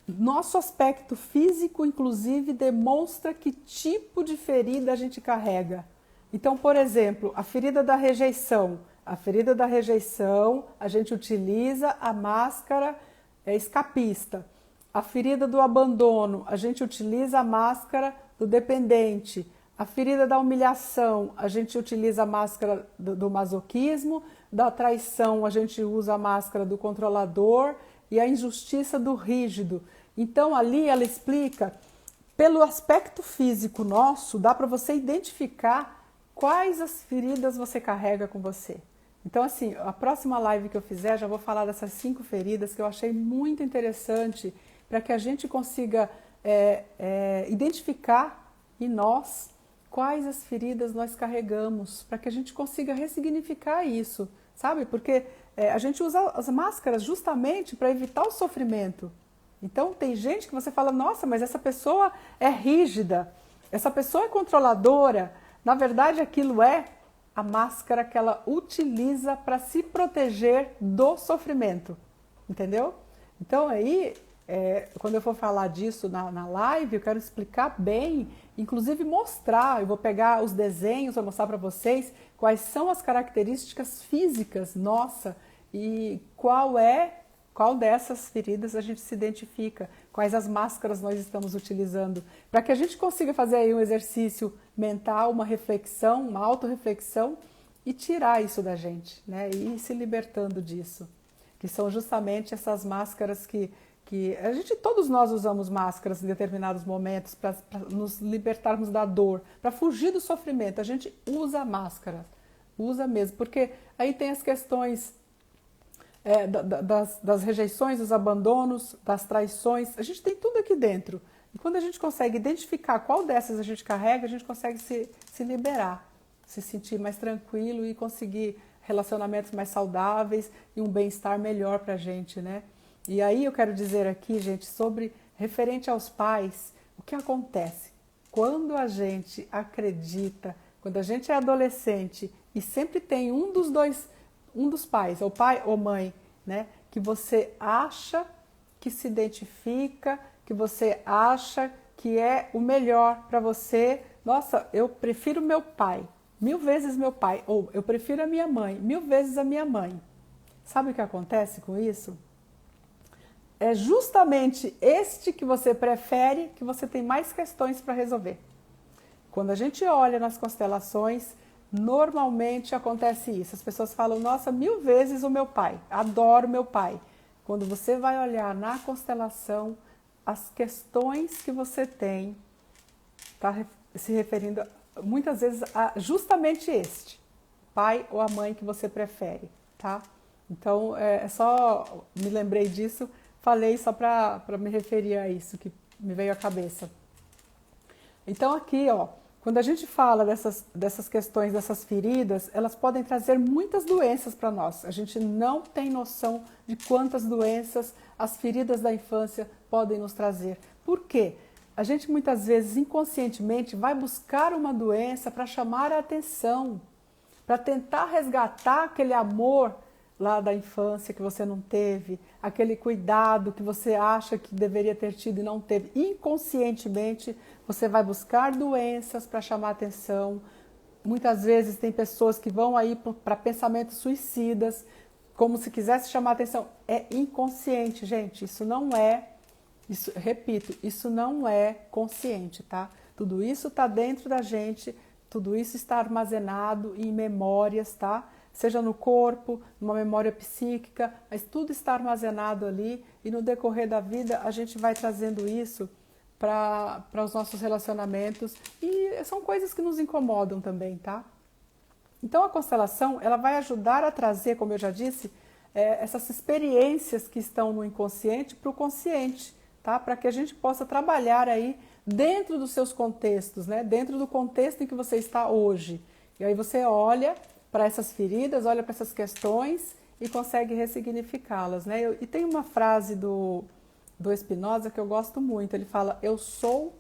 [SPEAKER 1] nosso aspecto físico, inclusive, demonstra que tipo de ferida a gente carrega. Então, por exemplo, a ferida da rejeição. A ferida da rejeição, a gente utiliza a máscara escapista. A ferida do abandono, a gente utiliza a máscara do dependente. A ferida da humilhação, a gente utiliza a máscara do masoquismo. Da traição, a gente usa a máscara do controlador. E a injustiça do rígido. Então, ali ela explica, pelo aspecto físico nosso, dá para você identificar quais as feridas você carrega com você. Então, assim, a próxima live que eu fizer, já vou falar dessas 5 feridas que eu achei muito interessante para que a gente consiga identificar em nós quais as feridas nós carregamos, para que a gente consiga ressignificar isso, sabe? Porque a gente usa as máscaras justamente para evitar o sofrimento. Então, tem gente que você fala, nossa, mas essa pessoa é rígida, essa pessoa é controladora. Na verdade, aquilo é a máscara que ela utiliza para se proteger do sofrimento, entendeu? Então aí, quando eu for falar disso na live, eu quero explicar bem, inclusive mostrar, eu vou pegar os desenhos, vou mostrar para vocês quais são as características físicas nossa e qual dessas feridas a gente se identifica, quais as máscaras nós estamos utilizando, para que a gente consiga fazer aí um exercício mental, uma reflexão, uma autorreflexão e tirar isso da gente, né? E ir se libertando disso, que são justamente essas máscaras que todos nós usamos máscaras em determinados momentos para nos libertarmos da dor, para fugir do sofrimento. A gente usa máscaras, usa mesmo, porque aí tem as questões das rejeições, dos abandonos, das traições. A gente tem tudo aqui dentro. E quando a gente consegue identificar qual dessas a gente carrega, a gente consegue se liberar, se sentir mais tranquilo e conseguir relacionamentos mais saudáveis e um bem-estar melhor para a gente, né? E aí eu quero dizer aqui, gente, sobre referente aos pais, o que acontece? Quando a gente acredita, quando a gente é adolescente e sempre tem um dos pais, ou pai ou mãe, né, que você acha que se identifica, que você acha que é o melhor para você. Nossa, eu prefiro meu pai, 1000 vezes meu pai, ou eu prefiro a minha mãe, 1000 vezes a minha mãe. Sabe o que acontece com isso? É justamente este que você prefere que você tem mais questões para resolver. Quando a gente olha nas constelações, normalmente acontece isso. As pessoas falam, nossa, 1000 vezes o meu pai, adoro meu pai. Quando você vai olhar na constelação, as questões que você tem, está se referindo muitas vezes a justamente este, pai ou a mãe que você prefere, tá? Então, só me lembrei disso, falei só para me referir a isso que me veio à cabeça. Então aqui, ó, quando a gente fala dessas questões, dessas feridas, elas podem trazer muitas doenças para nós. A gente não tem noção de quantas doenças as feridas da infância podem nos trazer. Por quê? A gente muitas vezes inconscientemente vai buscar uma doença para chamar a atenção, para tentar resgatar aquele amor lá da infância que você não teve, aquele cuidado que você acha que deveria ter tido e não teve. Inconscientemente, você vai buscar doenças para chamar atenção. Muitas vezes tem pessoas que vão aí para pensamentos suicidas, como se quisesse chamar atenção. É inconsciente, gente. Isso não é, repito, isso não é consciente, tá? Tudo isso está dentro da gente, tudo isso está armazenado em memórias, tá? Seja no corpo, numa memória psíquica, mas tudo está armazenado ali e no decorrer da vida a gente vai trazendo isso para os nossos relacionamentos e são coisas que nos incomodam também, tá? Então a constelação, ela vai ajudar a trazer, como eu já disse, essas experiências que estão no inconsciente para o consciente, tá? Para que a gente possa trabalhar aí dentro dos seus contextos, né? Dentro do contexto em que você está hoje. E aí você olha para essas feridas, olha para essas questões e consegue ressignificá-las, né? E tem uma frase do Spinoza que eu gosto muito, ele fala, eu sou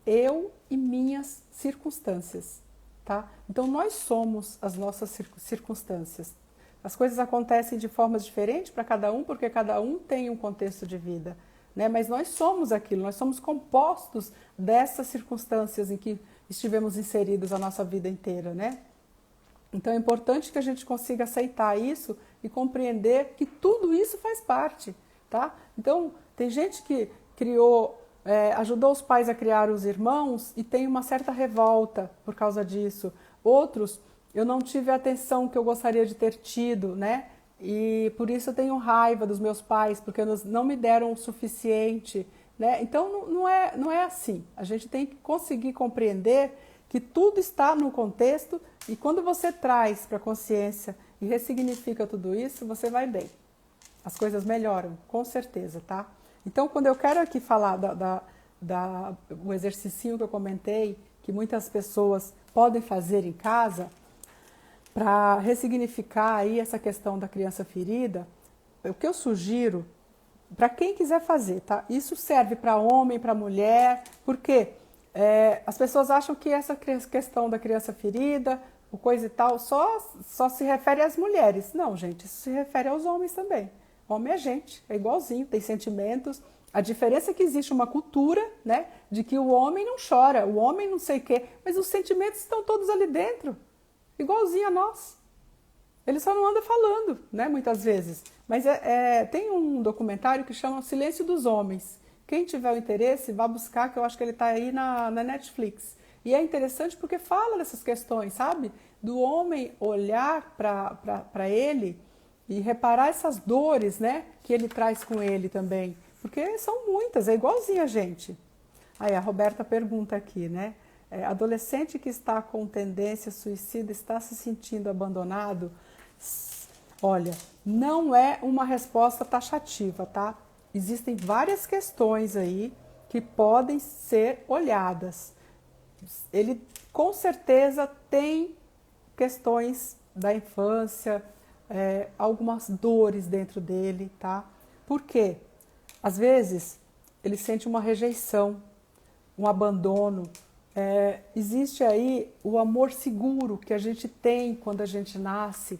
[SPEAKER 1] eu e minhas circunstâncias, tá? Então nós somos as nossas circunstâncias. As coisas acontecem de formas diferentes para cada um, porque cada um tem um contexto de vida, né? Mas nós somos aquilo, nós somos compostos dessas circunstâncias em que estivemos inseridos a nossa vida inteira, né? Então é importante que a gente consiga aceitar isso e compreender que tudo isso faz parte, tá? Então tem gente que ajudou os pais a criar os irmãos e tem uma certa revolta por causa disso. Outros, eu não tive a atenção que eu gostaria de ter tido, né? E por isso eu tenho raiva dos meus pais, porque eles não me deram o suficiente, né? Então não é assim. A gente tem que conseguir compreender que tudo está no contexto e quando você traz para a consciência e ressignifica tudo isso, você vai bem. As coisas melhoram, com certeza, tá? Então, quando eu quero aqui falar o exercício que eu comentei, que muitas pessoas podem fazer em casa, para ressignificar aí essa questão da criança ferida, o que eu sugiro, para quem quiser fazer, tá? Isso serve para homem, para mulher, porque as pessoas acham que essa questão da criança ferida, o coisa e tal, só se refere às mulheres. Não, gente, isso se refere aos homens também. Homem é gente, é igualzinho, tem sentimentos. A diferença é que existe uma cultura, né, de que o homem não chora, o homem não sei o quê, mas os sentimentos estão todos ali dentro, igualzinho a nós. Ele só não anda falando, né, muitas vezes. Mas tem um documentário que chama O Silêncio dos Homens. Quem tiver o interesse, vá buscar, que eu acho que ele está aí na Netflix. E é interessante porque fala dessas questões, sabe? Do homem olhar para ele e reparar essas dores, né, que ele traz com ele também. Porque são muitas, é igualzinho a gente. Aí a Roberta pergunta aqui, né? Adolescente que está com tendência suicida está se sentindo abandonado? Olha, não é uma resposta taxativa, tá? Existem várias questões aí que podem ser olhadas. Ele com certeza tem questões da infância, algumas dores dentro dele, tá? Por quê? Às vezes ele sente uma rejeição, um abandono. Existe aí o amor seguro que a gente tem quando a gente nasce,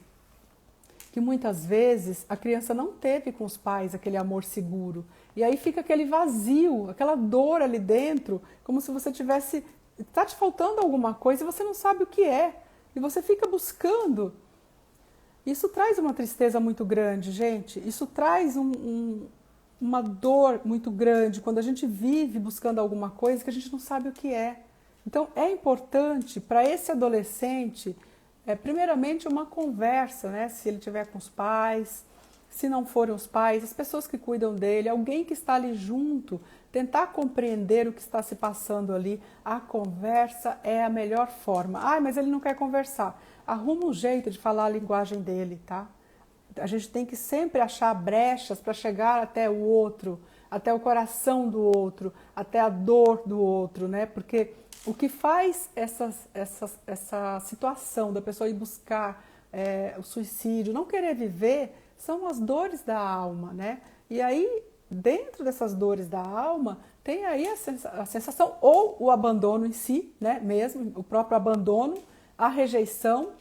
[SPEAKER 1] que muitas vezes a criança não teve com os pais aquele amor seguro. E aí fica aquele vazio, aquela dor ali dentro, como se você tivesse... Está te faltando alguma coisa e você não sabe o que é. E você fica buscando. Isso traz uma tristeza muito grande, gente. Isso traz uma dor muito grande quando a gente vive buscando alguma coisa que a gente não sabe o que é. Então é importante para esse adolescente, primeiramente uma conversa, né? Se ele tiver com os pais, se não forem os pais, as pessoas que cuidam dele, alguém que está ali junto, tentar compreender o que está se passando ali. A conversa é a melhor forma. Mas ele não quer conversar. Arruma um jeito de falar a linguagem dele, tá? A gente tem que sempre achar brechas para chegar até o outro, até o coração do outro, até a dor do outro, né? Porque o que faz essa situação da pessoa ir buscar o suicídio, não querer viver, são as dores da alma, né? E aí, dentro dessas dores da alma, tem aí a sensação, ou o abandono em si, né? Mesmo, o próprio abandono, a rejeição.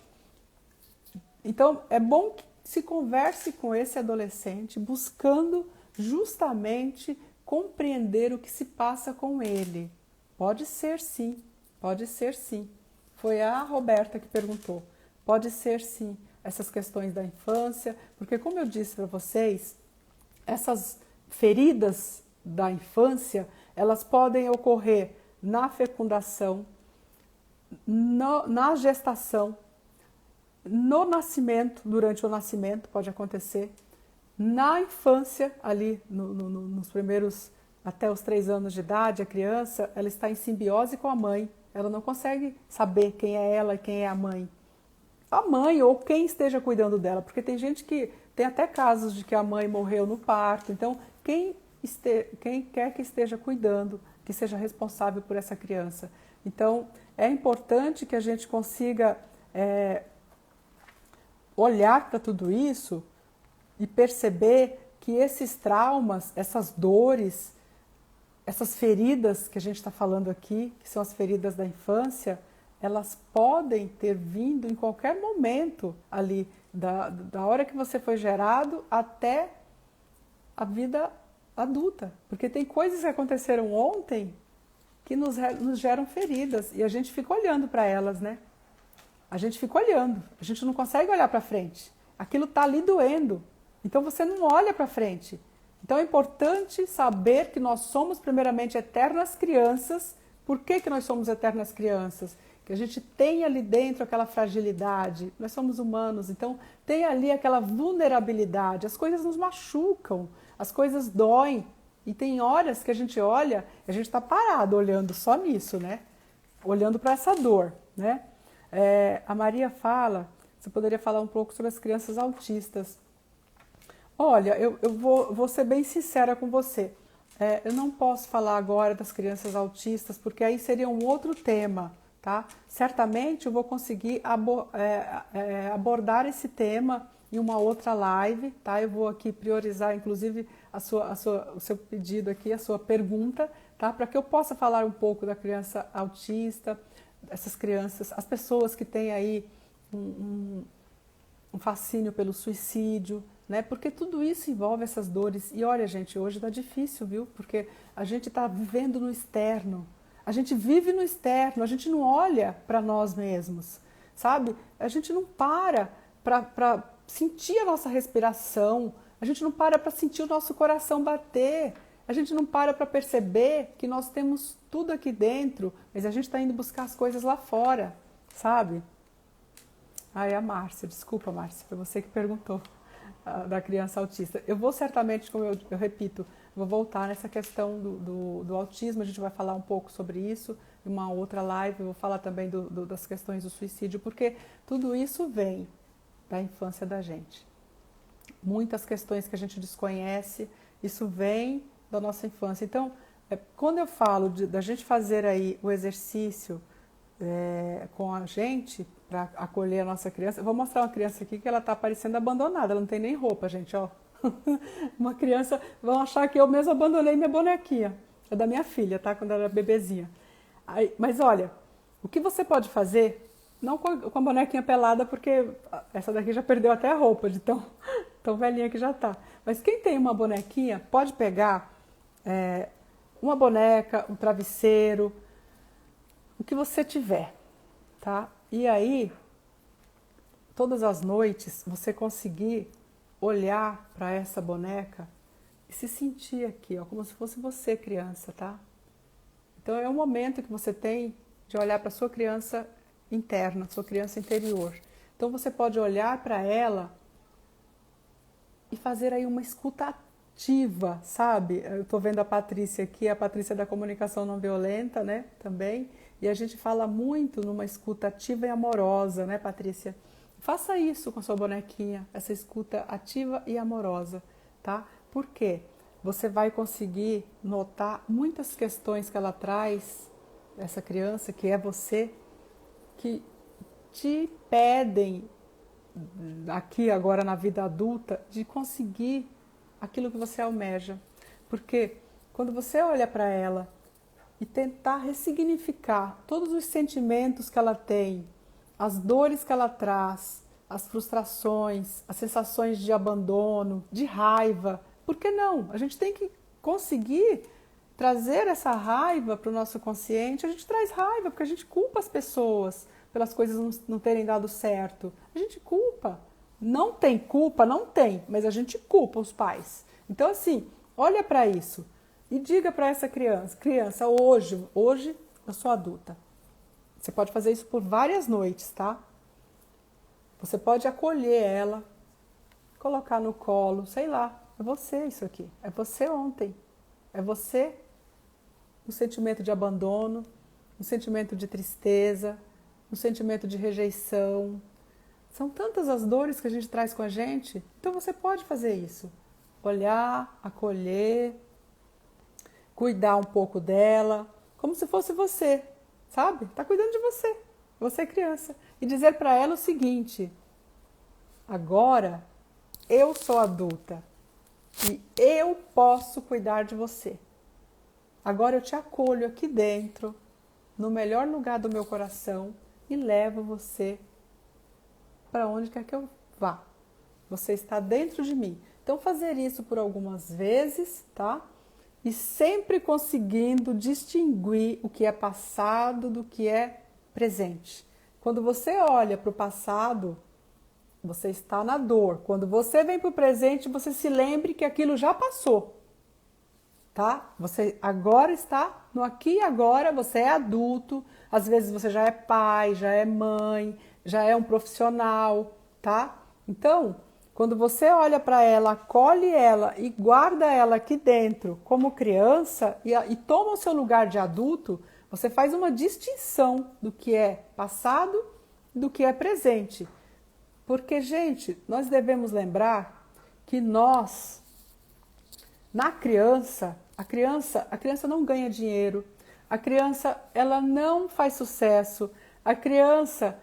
[SPEAKER 1] Então, é bom que se converse com esse adolescente, buscando justamente compreender o que se passa com ele. Pode ser sim, pode ser sim. Foi a Roberta que perguntou. Pode ser sim, essas questões da infância, porque como eu disse para vocês, essas feridas da infância, elas podem ocorrer na fecundação, na gestação, no nascimento, durante o nascimento pode acontecer, na infância, ali nos primeiros, até os 3 anos de idade, a criança, ela está em simbiose com a mãe, ela não consegue saber quem é ela e quem é a mãe. A mãe ou quem esteja cuidando dela, porque tem gente que, tem até casos de que a mãe morreu no parto, então quem quer que esteja cuidando, que seja responsável por essa criança. Então é importante que a gente consiga olhar para tudo isso e perceber que esses traumas, essas dores, essas feridas que a gente está falando aqui, que são as feridas da infância, elas podem ter vindo em qualquer momento ali, da hora que você foi gerado até a vida adulta. Porque tem coisas que aconteceram ontem que nos geram feridas e a gente fica olhando para elas, né? A gente fica olhando, a gente não consegue olhar para frente. Aquilo está ali doendo, então você não olha para frente. Então é importante saber que nós somos primeiramente eternas crianças. Por que nós somos eternas crianças? Que a gente tem ali dentro aquela fragilidade, nós somos humanos, então tem ali aquela vulnerabilidade, as coisas nos machucam, as coisas doem. E tem horas que a gente olha, a gente está parado olhando só nisso, né? Olhando para essa dor, né? A Maria fala, você poderia falar um pouco sobre as crianças autistas. Olha, eu vou ser bem sincera com você. Eu não posso falar agora das crianças autistas, porque aí seria um outro tema, tá? Certamente eu vou conseguir abordar esse tema em uma outra live, tá? Eu vou aqui priorizar, inclusive, o seu pedido aqui, a sua pergunta, tá? Para que eu possa falar um pouco da criança autista, essas crianças, as pessoas que têm aí um, um fascínio pelo suicídio, né? Porque tudo isso envolve essas dores. E olha, gente, hoje tá difícil, viu? Porque a gente tá vivendo no externo. A gente vive no externo, a gente não olha para nós mesmos, sabe? A gente não para sentir a nossa respiração, a gente não para sentir o nosso coração bater, a gente não para perceber que nós temos tudo aqui dentro, mas a gente está indo buscar as coisas lá fora, sabe? Ah, é a Márcia, desculpa, Márcia, foi você que perguntou da criança autista. Eu vou certamente, como eu repito, vou voltar nessa questão do autismo, a gente vai falar um pouco sobre isso em uma outra live, eu vou falar também das questões do suicídio, porque tudo isso vem da infância da gente. Muitas questões que a gente desconhece, isso vem da nossa infância. Então, quando eu falo da gente fazer aí o exercício com a gente, para acolher a nossa criança, eu vou mostrar uma criança aqui que ela está parecendo abandonada, ela não tem nem roupa, gente, ó. Uma criança, vão achar que eu mesmo abandonei minha bonequinha, é da minha filha, tá? Quando ela era bebezinha. Aí, mas olha, o que você pode fazer, não com a bonequinha pelada, porque essa daqui já perdeu até a roupa, de tão velhinha que já tá. Mas quem tem uma bonequinha, pode pegar uma boneca, um travesseiro, o que você tiver, tá? E aí, todas as noites, você conseguir olhar para essa boneca e se sentir aqui, ó, como se fosse você, criança, tá? Então é um momento que você tem de olhar para a sua criança interna, sua criança interior. Então você pode olhar para ela e fazer aí uma escuta ativa, sabe? Eu estou vendo a Patrícia aqui, a Patrícia da comunicação não violenta, né? Também. E a gente fala muito numa escuta ativa e amorosa, né, Patrícia? Faça isso com a sua bonequinha, essa escuta ativa e amorosa, tá? Por quê? Você vai conseguir notar muitas questões que ela traz, essa criança, que é você, que te pedem aqui agora na vida adulta de conseguir aquilo que você almeja. Porque quando você olha para ela e tentar ressignificar todos os sentimentos que ela tem, as dores que ela traz, as frustrações, as sensações de abandono, de raiva, por que não? A gente tem que conseguir trazer essa raiva para o nosso consciente. A gente traz raiva porque a gente culpa as pessoas pelas coisas não terem dado certo. A gente culpa. Não tem culpa? Não tem, mas a gente culpa os pais. Então, assim, olha para isso e diga para essa criança, hoje eu sou adulta. Você pode fazer isso por várias noites, tá? Você pode acolher ela, colocar no colo, sei lá, é você isso aqui, é você ontem, é você no sentimento de abandono, no sentimento de tristeza, no sentimento de rejeição. São tantas as dores que a gente traz com a gente, então você pode fazer isso. Olhar, acolher, cuidar um pouco dela, como se fosse você, sabe? Tá cuidando de você é criança. E dizer para ela o seguinte: agora eu sou adulta e eu posso cuidar de você. Agora eu te acolho aqui dentro, no melhor lugar do meu coração, e levo você para onde quer que eu vá. Você está dentro de mim. Então fazer isso por algumas vezes, tá? E sempre conseguindo distinguir o que é passado do que é presente. Quando você olha para o passado, você está na dor. Quando você vem para o presente, você se lembre que aquilo já passou. Tá? Você agora está no aqui e agora, você é adulto, às vezes você já é pai, já é mãe, já é um profissional, tá? Então, quando você olha para ela, acolhe ela e guarda ela aqui dentro como criança e toma o seu lugar de adulto, você faz uma distinção do que é passado e do que é presente. Porque, gente, nós devemos lembrar que nós, na criança, a criança não ganha dinheiro, a criança ela não faz sucesso, a criança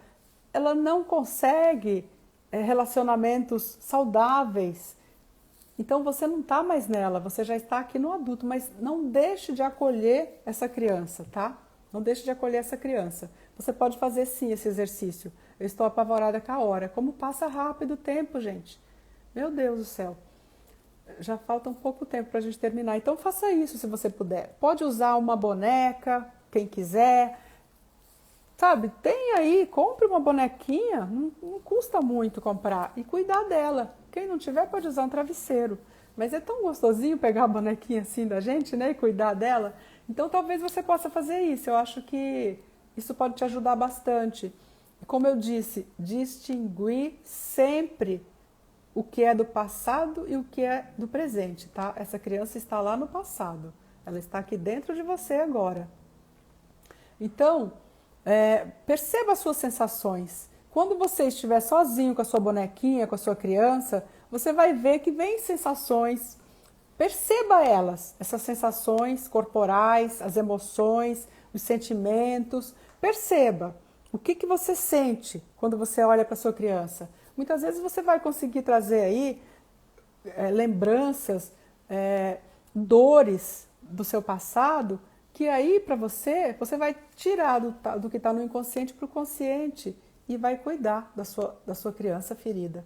[SPEAKER 1] ela não consegue relacionamentos saudáveis. Então você não está mais nela, você já está aqui no adulto, mas não deixe de acolher essa criança, tá? Não deixe de acolher essa criança. Você pode fazer sim esse exercício. eu estou apavorada com a hora. Como passa rápido o tempo, gente. Meu Deus do céu. Já falta um pouco tempo para a gente terminar. Então faça isso se você puder. Pode usar uma boneca, quem quiser. Sabe, tem aí, compre uma bonequinha, não custa muito comprar. E cuidar dela. Quem não tiver pode usar um travesseiro. Mas é tão gostosinho pegar a bonequinha assim da gente, né? E cuidar dela. Então talvez você possa fazer isso. Eu acho que isso pode te ajudar bastante. E como eu disse, distinguir sempre o que é do passado e o que é do presente, tá? Essa criança está lá no passado. Ela está aqui dentro de você agora. Então, perceba as suas sensações. Quando você estiver sozinho com a sua bonequinha, com a sua criança, você vai ver que vem sensações. Perceba elas, essas sensações corporais, as emoções, os sentimentos. Perceba o que você sente quando você olha para a sua criança. Muitas vezes você vai conseguir trazer aí lembranças, dores do seu passado, que aí para você vai tirar do que está no inconsciente para o consciente e vai cuidar da sua criança ferida,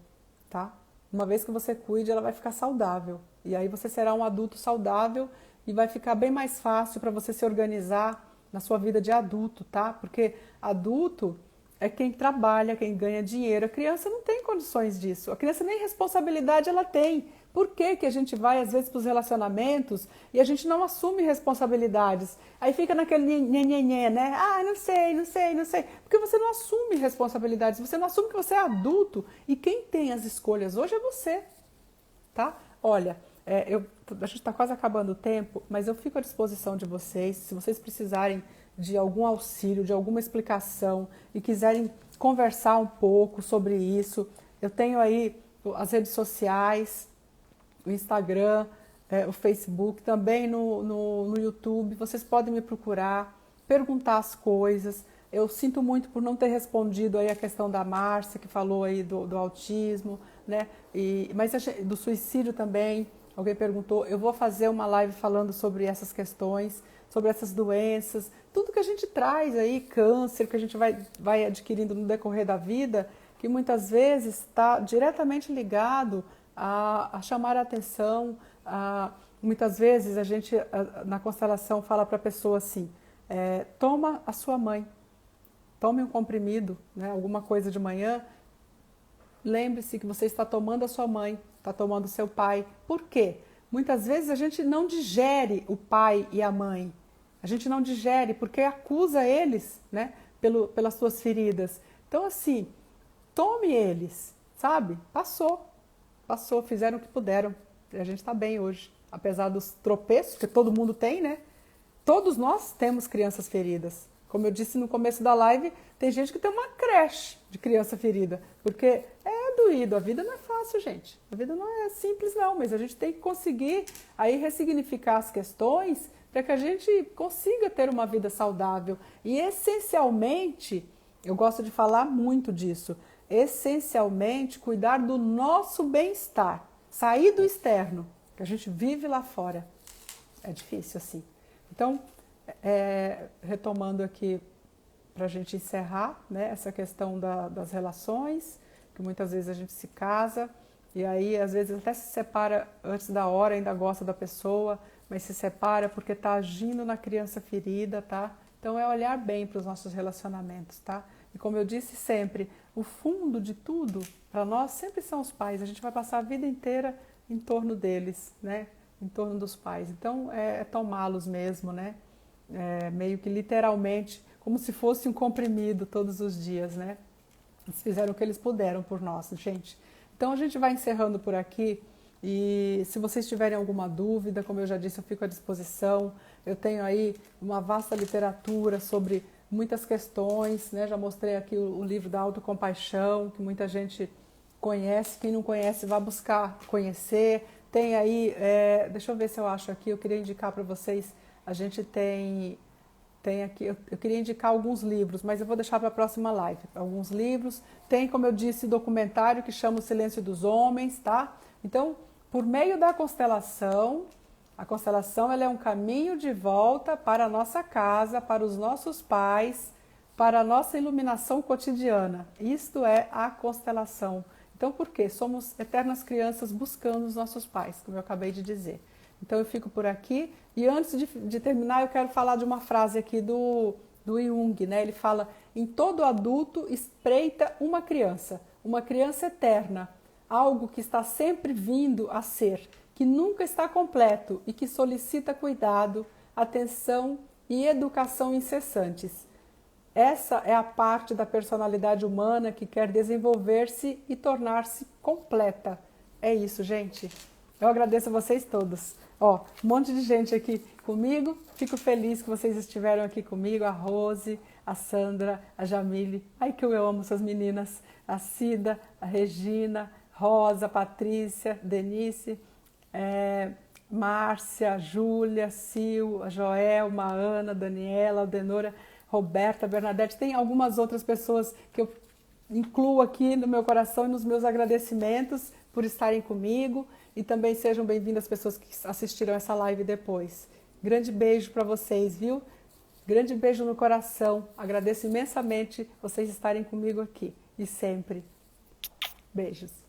[SPEAKER 1] tá? Uma vez que você cuide, ela vai ficar saudável. E aí você será um adulto saudável e vai ficar bem mais fácil para você se organizar na sua vida de adulto, tá? Porque adulto é quem trabalha, quem ganha dinheiro. A criança não tem condições disso. A criança nem responsabilidade ela tem. Por que que a gente vai, às vezes, para os relacionamentos e a gente não assume responsabilidades? Aí fica naquele nhenhenhê, né? Ah, não sei. Porque você não assume responsabilidades, você não assume que você é adulto e quem tem as escolhas hoje é você, tá? Olha, a gente está quase acabando o tempo, mas eu fico à disposição de vocês, se vocês precisarem de algum auxílio, de alguma explicação e quiserem conversar um pouco sobre isso. Eu tenho aí as redes sociais, o Instagram, o Facebook, também no YouTube. Vocês podem me procurar, perguntar as coisas. Eu sinto muito por não ter respondido aí a questão da Márcia, que falou aí do autismo, né? Mas do suicídio também. Alguém perguntou. Eu vou fazer uma live falando sobre essas questões, sobre essas doenças, tudo que a gente traz aí, câncer, que a gente vai adquirindo no decorrer da vida, que muitas vezes está diretamente ligado a chamar a atenção. Muitas vezes a gente, na constelação, fala para a pessoa assim, toma a sua mãe, tome um comprimido, né, alguma coisa de manhã, lembre-se que você está tomando a sua mãe, está tomando o seu pai. Por quê? Muitas vezes a gente não digere o pai e a mãe. A gente não digere porque acusa eles, né, pelas suas feridas. Então, assim, tome eles, sabe? Passou, fizeram o que puderam. E a gente está bem hoje. Apesar dos tropeços que todo mundo tem, né? Todos nós temos crianças feridas. Como eu disse no começo da live, tem gente que tem uma creche de criança ferida. Porque é doído, a vida não é fácil, gente. A vida não é simples não, mas a gente tem que conseguir aí ressignificar as questões para que a gente consiga ter uma vida saudável. E essencialmente, eu gosto de falar muito disso, essencialmente cuidar do nosso bem-estar, sair do externo, que a gente vive lá fora. É difícil assim. Então, retomando aqui para a gente encerrar, né, essa questão das relações, que muitas vezes a gente se casa e aí às vezes até se separa antes da hora, ainda gosta da pessoa, mas se separa porque está agindo na criança ferida, tá? Então é olhar bem para os nossos relacionamentos, tá? E como eu disse sempre, o fundo de tudo para nós sempre são os pais. A gente vai passar a vida inteira em torno deles, né? Em torno dos pais. Então é tomá-los mesmo, né? Meio que literalmente, como se fosse um comprimido todos os dias, né? Eles fizeram o que eles puderam por nós, gente. Então a gente vai encerrando por aqui. E se vocês tiverem alguma dúvida, como eu já disse, eu fico à disposição. Eu tenho aí uma vasta literatura sobre muitas questões, né? Já mostrei aqui o livro da autocompaixão, que muita gente conhece. Quem não conhece, vá buscar conhecer. Tem aí, deixa eu ver se eu acho aqui, eu queria indicar para vocês, a gente tem aqui, eu queria indicar alguns livros, mas eu vou deixar para a próxima live. Alguns livros, tem, como eu disse, documentário que chama O Silêncio dos Homens, tá? Então, por meio da constelação, a constelação ela é um caminho de volta para a nossa casa, para os nossos pais, para a nossa iluminação cotidiana. Isto é a constelação. Então, por quê? Somos eternas crianças buscando os nossos pais, como eu acabei de dizer. Então, eu fico por aqui. E antes de terminar, eu quero falar de uma frase aqui do Jung, né? Ele fala: em todo adulto espreita uma criança eterna, algo que está sempre vindo a ser, que nunca está completo e que solicita cuidado, atenção e educação incessantes. Essa é a parte da personalidade humana que quer desenvolver-se e tornar-se completa. É isso, gente. Eu agradeço a vocês todos. Ó, um monte de gente aqui comigo. Fico feliz que vocês estiveram aqui comigo. A Rose, a Sandra, a Jamile. Ai, que eu amo essas meninas. A Cida, a Regina, Rosa, Patrícia, Denise, Márcia, Júlia, Sil, a Joelma, a Ana, a Daniela, a Denora, Roberta, Bernadette. Tem algumas outras pessoas que eu incluo aqui no meu coração e nos meus agradecimentos por estarem comigo. E também sejam bem-vindas as pessoas que assistiram essa live depois. Grande beijo para vocês, viu? Grande beijo no coração. Agradeço imensamente vocês estarem comigo aqui. E sempre. Beijos.